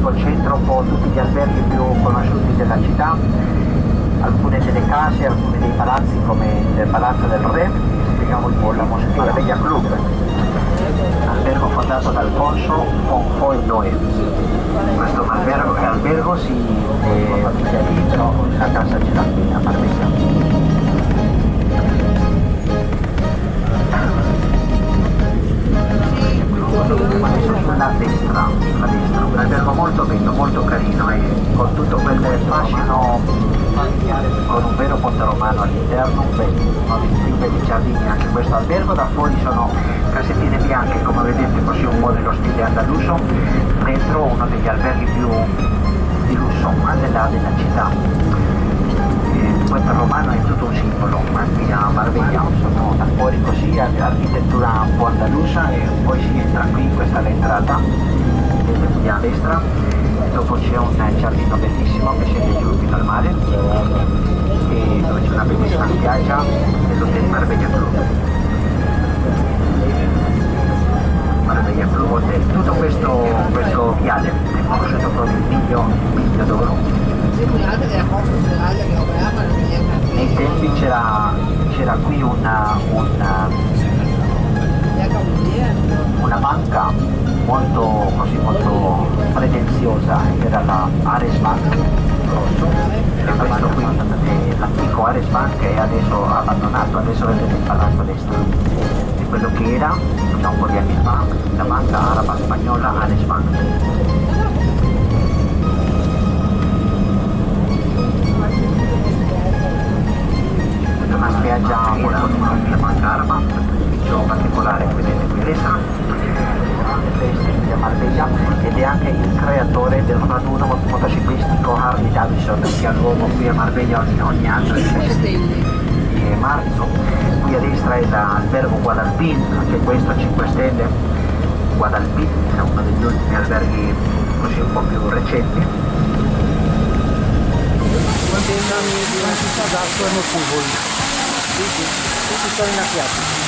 concentra un po' tutti gli alberghi più conosciuti della città, alcune delle case, alcuni dei palazzi come il Palazzo del Re, che spieghiamo il po' la Marbella Club, albergo fondato da Alfonso Fonfoy Noé. Questo albergo si dentro la casa Gelati a Marbella. Sulla destra, un albergo molto bello, molto carino e con tutto quel fascino familiare, con un vero ponte romano all'interno, dei belli giardini. Anche questo albergo, da fuori sono casettine bianche, come vedete, così un po' nello stile andaluso, dentro uno degli alberghi più di lusso della città. Il ponte romano è tutto un simbolo, anche a Marbella sono da fuori così, architettura un po' andalusa, e poi si entra qui, questa è l'entrata, vedete qui a destra, dopo c'è un giardino bellissimo che scende giù fino al mare, e dove c'è una bellissima spiaggia dell'hotel Marbella Club. Marbella Club Hotel. Tutto questo viale è conosciuto come il Miglio d'Oro. Nei tempi c'era qui una banca molto pretenziosa, che era la Ares Bank Rosso, e questo qui l'antico Ares Bank è adesso abbandonato, adesso vedete il palazzo a destra di quello che era già un po' di anni fa la banca araba spagnola Ares Bank. Una spiaggia molto lunga, banca araba, ufficio particolare, vedete qui a destra, di Marbella, ed è anche il creatore del raduno motociclistico Harley Davidson, che ha luogo qui a Marbella ogni anno il mese di marzo. Qui a destra è l'albergo Guadalpin, anche questo a 5 stelle. Guadalpin è uno degli ultimi alberghi così un po' più recenti. Quando entrano in una città d'acqua non fútbol. Tutti sono in piazza.